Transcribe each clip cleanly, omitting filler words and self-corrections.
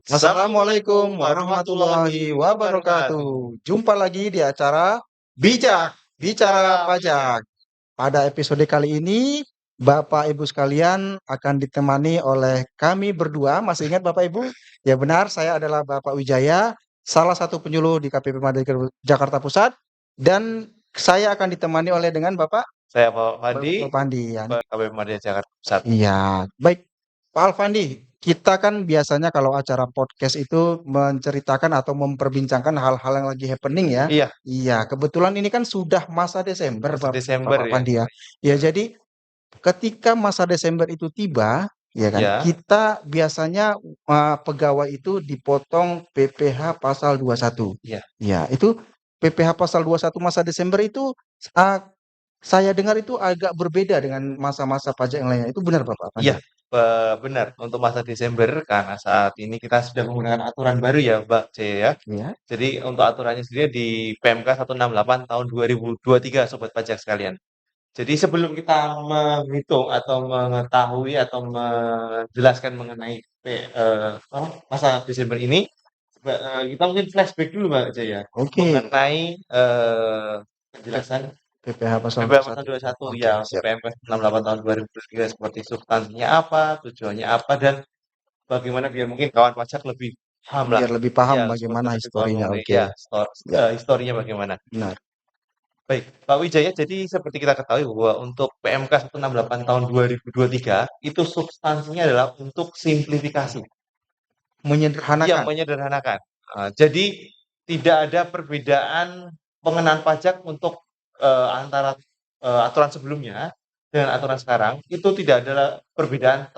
Assalamualaikum warahmatullahi wabarakatuh. Jumpa lagi di acara Bijak Bicara Pajak. Pada episode kali ini, Bapak Ibu sekalian akan ditemani oleh kami berdua. Masih ingat Bapak Ibu? Ya benar, saya adalah Bapak Wijaya, salah satu penyuluh di KPP Madya Jakarta Pusat. Dan saya akan ditemani oleh dengan Bapak Saya Pak Fandi, Bapak Pandi. Ya. KPP Madya Jakarta Pusat. Iya, baik. Pak Alfandi, kita kan biasanya kalau acara podcast itu menceritakan atau memperbincangkan hal-hal yang lagi happening ya. Iya, Iya, kebetulan ini kan sudah masa Desember, masih Desember Bapak ya. Pandi ya. Ya, jadi ketika masa Desember itu tiba, ya kan, Ya, kita biasanya pegawai itu dipotong PPh pasal 21. iya. Ya, itu PPh pasal 21 masa Desember itu uh, saya dengar itu agak berbeda dengan masa-masa pajak yang lainnya. Itu benar Bapak Pandi? Iya, benar. Untuk masa Desember karena saat ini kita sudah menggunakan aturan baru ya, Mbak C ya. Ya. Jadi untuk aturannya sendiri di PMK 168 tahun 2023 Sobat Pajak sekalian. Jadi sebelum kita menghitung atau mengetahui atau menjelaskan mengenai masa Desember ini, kita mungkin flashback dulu Mbak C ya, Oke. mengenai penjelasan PPh pasal PPh pasal 21. 21 Oke, ya untuk siap. PMK 68 tahun 2023 seperti substansinya apa, tujuannya apa, dan bagaimana biar mungkin kawan pajak lebih paham lah. Biar lebih paham Ya, bagaimana seperti lebih paham historinya. mengenai Oke. ya Ya, historinya bagaimana. benar. Baik, Pak Wijaya, jadi seperti kita ketahui bahwa untuk PMK 168 tahun 2023 itu substansinya adalah untuk simplifikasi. Iya, Menyederhanakan. menyederhanakan. Jadi tidak ada perbedaan pengenaan pajak untuk antara aturan sebelumnya dengan aturan sekarang. Itu tidak ada perbedaan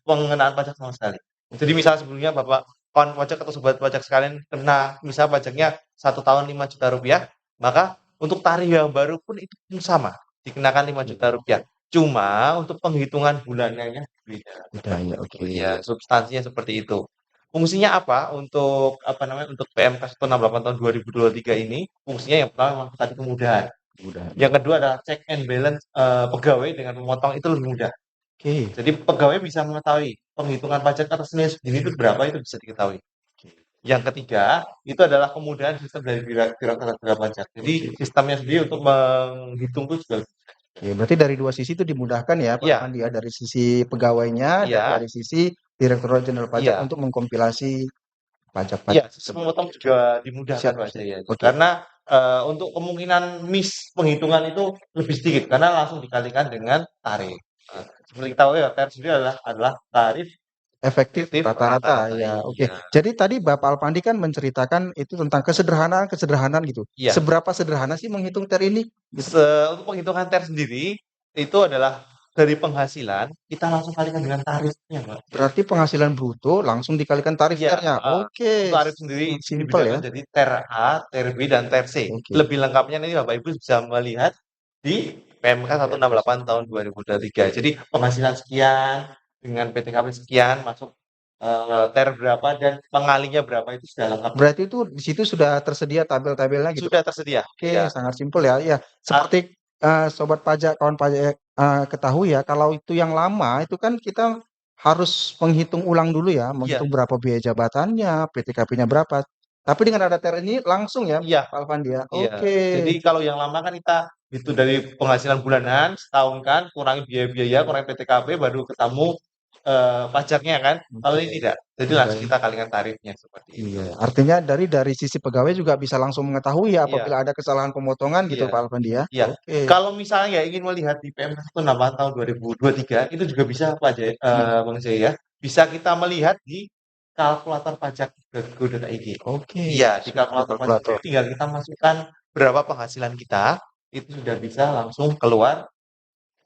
pengenaan pajak sama sekali. Jadi misal sebelumnya Bapak kawan pajak atau sobat pajak sekalian kena misal pajaknya 1 tahun 5 juta rupiah, maka untuk tarif yang baru pun itu pun sama, dikenakan 5 juta rupiah. Cuma untuk penghitungan bulanannya beda. Udah ya, oke. Ya, substansinya seperti itu. Fungsinya apa untuk apa namanya untuk PMK 168 tahun 2023 ini? Fungsinya yang pertama memang tadi kemudahan. Udah. Yang kedua adalah check and balance pegawai dengan memotong itu lebih mudah. Oke. Jadi pegawai bisa mengetahui penghitungan pajak atas nilai segini itu berapa itu bisa diketahui. Yang ketiga itu adalah kemudahan sistem dari Direktorat Jenderal Pajak. Jadi sistemnya sendiri untuk menghitung itu juga. Oke, berarti dari dua sisi itu dimudahkan ya Pak Iya, Pandi ya, dari sisi pegawainya dan iya, dari sisi Direktorat Jenderal Pajak iya. untuk mengkompilasi Iya, pajak-pajak sistem tersebut. memotong juga dimudahkan Siap, Mas siap. ya. Oke. Karena untuk kemungkinan miss penghitungan itu lebih sedikit karena langsung dikalikan dengan tarif. Seperti kita tahu ya, tarif sendiri adalah tarif Efektif efektif rata-rata rata-rata. ya. Oke. Iya, Jadi tadi Bapak Alpandi kan menceritakan itu tentang kesederhanaan gitu. iya. Seberapa sederhana sih menghitung TER ini? Gitu. Untuk penghitungan TER sendiri itu adalah dari penghasilan kita langsung kalikan dengan tarifnya, Mbak. Berarti penghasilan bruto langsung dikalikan tarif Iya, TER-nya. Oke, untuk tarif sendiri sangat simpel ya. dibedakan jadi TER A, TER B, dan TER C. Oke. Lebih lengkapnya nanti Bapak Ibu bisa melihat di PMK 168 tahun 2023. Jadi penghasilan sekian dengan PTKP sekian masuk TER berapa dan pengalinya berapa itu sudah lengkap. Berarti itu di situ sudah tersedia tabel-tabelnya gitu. Sudah tersedia. Oke, Ya. sangat simpel ya. Ya, seperti sobat pajak, kawan pajak ketahui ya, kalau itu yang lama itu kan kita harus menghitung ulang dulu ya, Iya, menghitung berapa biaya jabatannya, PTKP-nya berapa. Tapi dengan ada TER ini langsung ya, iya, Pak Alfandi ya. iya. Oke. Jadi kalau yang lama kan kita itu dari penghasilan bulanan setahun kan, kurangi biaya-biaya, kurangi PTKP, baru ketemu pajaknya kan. Kalau ini Oke. tidak. Jadi Iya, langsung kita kalikan tarifnya seperti itu. iya. Artinya dari sisi pegawai juga bisa langsung mengetahui ya Iya, apabila ada kesalahan pemotongan gitu iya, Pak Alfandi ya. iya. Oke. Kalau misalnya ingin melihat di PMK 168 tahun 2023 itu juga bisa Pak Jaya, Hmm. Bang Jaya ya. Bisa kita melihat di kalkulator pajak go.id. Oke, Iya, di sudah kalkulator pajak kalkulator. tinggal kita masukkan berapa penghasilan kita, itu sudah bisa langsung keluar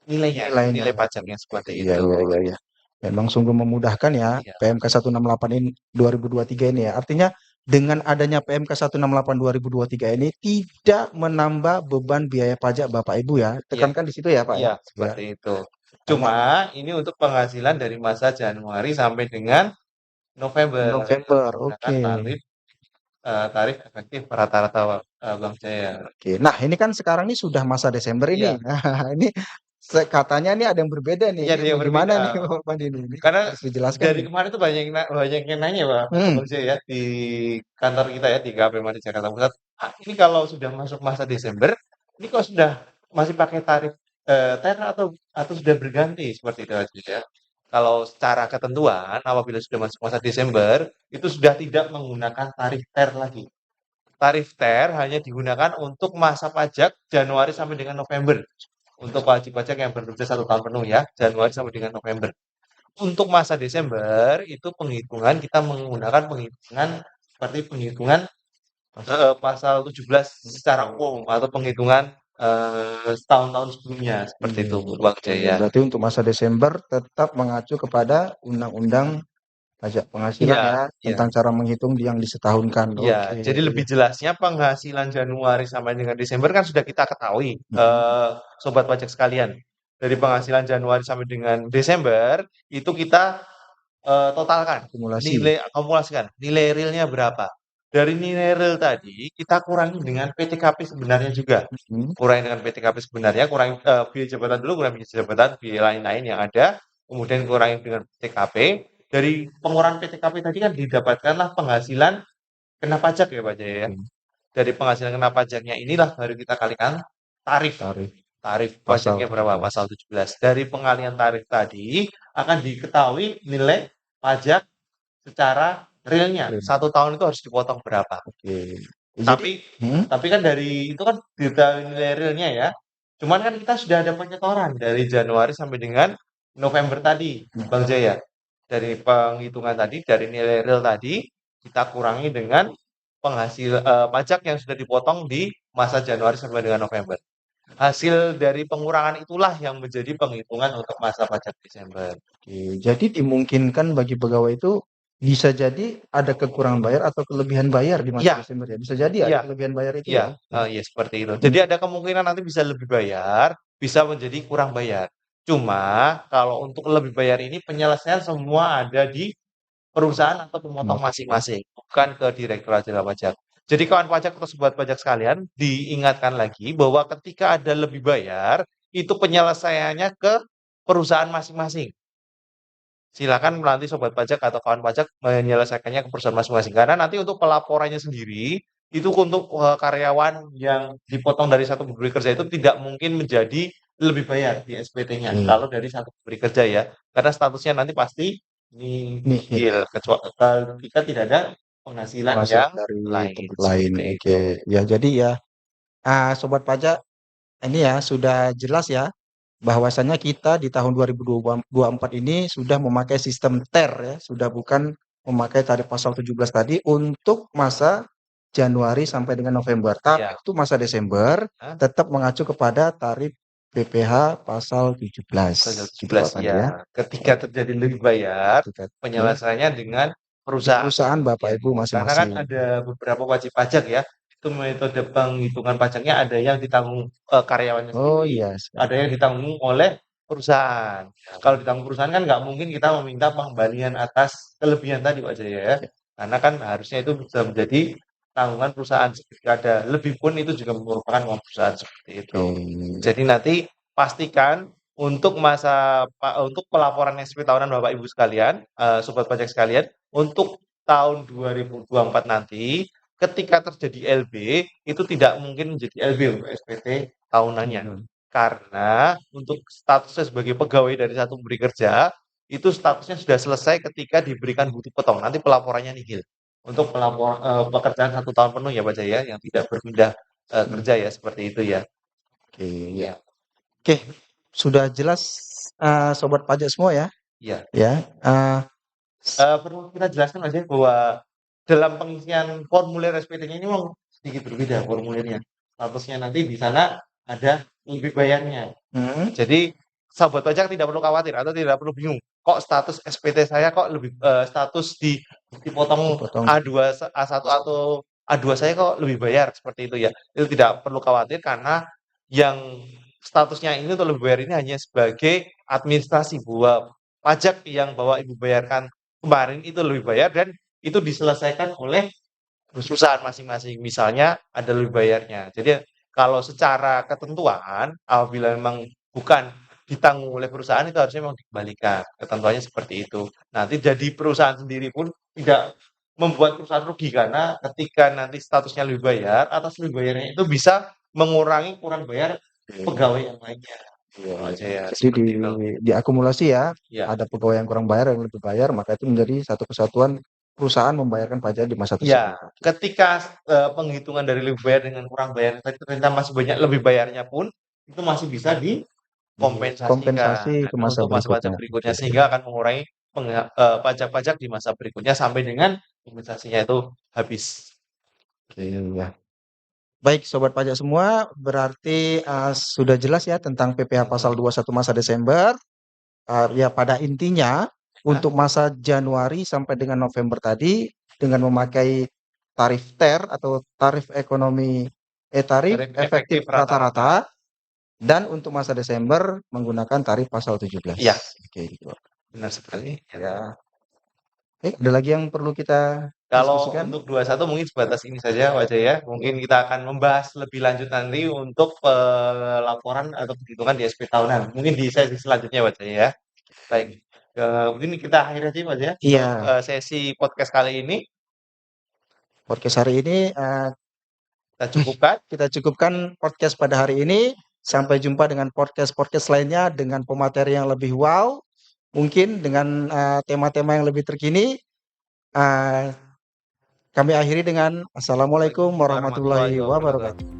nilainya, Nilainya. nilai pajaknya Oke, seperti iya, itu. iya, iya, iya. Memang sungguh memudahkan ya Iya, PMK 168 ini 2023 ini ya. Artinya dengan adanya PMK 168 2023 ini tidak menambah beban biaya pajak Bapak Ibu ya. iya, Tekankan di situ ya Pak ya. iya, Ya, seperti itu. karena Cuma ini untuk penghasilan dari masa Januari sampai dengan November November. menggunakan Oke. tarif efektif rata-rata Bang Jaya. Oke. Nah, ini kan sekarang ini sudah masa Desember ini. Iya, Nah, ini Katanya nih ada yang berbeda nih. Iya, ada Ini yang gimana nih berbeda. Bapak Pandi ini? Karena Harus dijelaskan dari nih. kemarin tuh banyak yang nanya Hmm, Bang Jay ya di kantor kita ya di KP Mari Jakarta Pusat. "Ah, ini kalau sudah masuk masa Desember, ini kok sudah masih pakai tarif TER atau sudah berganti seperti itu aja ya. Kalau secara ketentuan apabila sudah masuk masa Desember itu sudah tidak menggunakan tarif TER lagi. Tarif TER hanya digunakan untuk masa pajak Januari sampai dengan November. Untuk wajib pajak yang bekerja 1 tahun penuh ya, Januari sampai dengan November. Untuk masa Desember itu penghitungan kita menggunakan penghitungan seperti penghitungan pasal 17 secara umum atau penghitungan setahun-tahun sebelumnya seperti iya. itu Bang Oke, Jaya. berarti untuk masa Desember tetap mengacu kepada Undang-Undang Pajak Penghasilan Iya, ya, iya. tentang cara menghitung yang disetahunkan. Iya, Oke, jadi iya. lebih jelasnya penghasilan Januari sampai dengan Desember kan sudah kita ketahui, Mm-mm. sobat pajak sekalian. Dari penghasilan Januari sampai dengan Desember itu kita totalkan, Akumulasi. nilai akumulasikan, nilai realnya berapa. Dari nilai real tadi, kita kurangi dengan PTKP sebenarnya juga. Hmm. Kurangi dengan PTKP sebenarnya, kurangi biaya jabatan dulu, kurangi biaya jabatan, biaya lain-lain yang ada, kemudian kurangi dengan PTKP. Dari pengurangan PTKP tadi kan didapatkanlah penghasilan kena pajak ya Pak Jaya ya. Oke, Dari penghasilan kena pajaknya inilah baru kita kalikan tarif. tarif Tarif pasal pajaknya berapa? 17. Pasal 17. Dari pengalian tarif tadi akan diketahui nilai pajak secara realnya. Oke. 1 tahun itu harus dipotong berapa. Oke. Jadi, Tapi hmm? tapi kan dari itu kan detail nilai realnya ya. Cuman kan kita sudah ada penyetoran dari Januari sampai dengan November tadi, Bang Jaya. Dari penghitungan tadi, dari nilai real tadi, kita kurangi dengan pajak yang sudah dipotong di masa Januari sampai dengan November. Hasil dari pengurangan itulah yang menjadi penghitungan untuk masa pajak Desember. Oke, jadi dimungkinkan bagi pegawai itu bisa jadi ada kekurangan bayar atau kelebihan bayar di masa Iya, Desember ya. Bisa jadi ada iya, kelebihan bayar itu iya, ya. Oke. iya seperti itu. Hmm. Jadi ada kemungkinan nanti bisa lebih bayar, bisa menjadi kurang bayar. Cuma kalau untuk lebih bayar ini penyelesaian semua ada di perusahaan atau pemotong masing-masing, bukan ke Direktorat Jenderal Pajak. Jadi kawan pajak atau sobat pajak sekalian, diingatkan lagi bahwa ketika ada lebih bayar, itu penyelesaiannya ke perusahaan masing-masing. Silakan nanti sobat pajak atau kawan pajak menyelesaikannya ke perusahaan masing-masing. Karena nanti untuk pelaporannya sendiri, itu untuk karyawan yang dipotong dari satu pemberi kerja itu tidak mungkin menjadi lebih bayar di SPT-nya. Oke. Kalau dari satu pemberi kerja ya. Karena statusnya nanti pasti Nih, nihil. Kecuali kita tidak ada penghasilan penghasilan yang dari lain. tempat lain. Seperti Oke. itu. Ya, jadi ya, sobat pajak, ini ya sudah jelas ya bahwasannya kita di tahun 2024 ini sudah memakai sistem TER ya, sudah bukan memakai tarif pasal 17 tadi untuk masa Januari sampai dengan November. Tapi Ya. untuk masa Desember Hah? tetap mengacu kepada tarif PPh pasal 17. Pasal Gitu 17 Pak Pandi ya. ya. Ketika terjadi lebih bayar, Tiket ya. penyelesaiannya dengan Di perusahaan. perusahaan Bapak Ya, Ibu karena kan masing-masing. ada beberapa wajib pajak ya. Itu metode penghitungan pajaknya ada yang ditanggung karyawannya Oh sendiri, iya, ada yang ditanggung oleh perusahaan. Kalau ditanggung perusahaan kan nggak mungkin kita meminta pengembalian atas kelebihan tadi Pak Jaya ya. Karena kan harusnya itu bisa menjadi tanggungan perusahaan. Jika ada lebih pun itu juga merupakan uang perusahaan seperti itu. oke. Jadi nanti pastikan untuk pelaporan SPT tahunan Bapak Ibu sekalian, sobat pajak sekalian, untuk tahun 2024 nanti, ketika terjadi LB, itu tidak mungkin menjadi LB untuk SPT tahunannya. Karena untuk statusnya sebagai pegawai dari satu pemberi kerja, itu statusnya sudah selesai ketika diberikan bukti potong. Nanti pelaporannya nihil. Untuk pekerjaan 1 tahun penuh ya Pak Jaya, yang tidak berpindah kerja ya, seperti itu ya. Oke, ya. Iya. Oke, sudah jelas sobat pajak semua ya. Iya. Ya. Perlu kita jelaskan Mas ya bahwa dalam pengisian formulir SPT-nya ini memang sedikit berbeda formulirnya. Statusnya nanti di sana ada lebih bayarnya. Jadi sahabat pajak tidak perlu khawatir atau tidak perlu bingung. Kok status SPT saya kok lebih status dipotong Dipotong. A2 A1 atau A2 saya kok lebih bayar seperti itu ya. Itu tidak perlu khawatir karena yang statusnya ini untuk lebih bayar ini hanya sebagai administrasi bahwa pajak yang Bapak Ibu bayarkan kemarin itu lebih bayar dan itu diselesaikan oleh perusahaan masing-masing. Misalnya ada lebih bayarnya. Jadi kalau secara ketentuan apabila memang bukan ditanggung oleh perusahaan itu harusnya memang dikembalikan. Ketentuannya seperti itu. Nanti jadi perusahaan sendiri pun tidak membuat perusahaan rugi karena ketika nanti statusnya lebih bayar, atas lebih bayarnya itu bisa mengurangi kurang bayar pegawai yang lainnya. Iya, Gitu aja iya. ya, Jadi seperti itu. diakumulasi ya, Ya, ada pegawai yang kurang bayar, yang lebih bayar, maka itu menjadi satu kesatuan perusahaan membayarkan pajak di masa ya. tersebut. Ketika penghitungan dari lebih bayar dengan kurang bayar tadi ternyata masih banyak lebih bayarnya pun itu masih bisa dikompensasikan Kompensasi ke masa untuk masa pajak berikutnya. berikutnya Oke. sehingga akan mengurangi pajak-pajak di masa berikutnya sampai dengan kompensasinya itu habis. Oke, ya. Baik, sobat pajak semua, berarti sudah jelas ya tentang PPh pasal 21 masa Desember. Ya pada intinya untuk masa Januari sampai dengan November tadi dengan memakai tarif TER atau tarif tarif Tarif efektif efektif rata-rata. rata-rata, dan untuk masa Desember menggunakan tarif pasal 17. Iya, Oke, gitu. benar sekali. Ya. Ada lagi yang perlu kita Kalau diskusikan? untuk 21 mungkin sebatas ini saja Wajah ya. Mungkin kita akan membahas lebih lanjut nanti untuk laporan atau perhitungan di SP tahunan. Mungkin di sesi selanjutnya Wajah ya. Baik, mungkin kita akhiri aja Wajah untuk Iya, sesi podcast kali ini. podcast hari ini Kita cukupkan. kita cukupkan podcast pada hari ini. Sampai jumpa dengan podcast-podcast lainnya dengan pemateri yang lebih wow, mungkin dengan tema-tema yang lebih terkini. Kami akhiri dengan Assalamualaikum warahmatullahi Warahmatullahi wabarakatuh. wabarakatuh.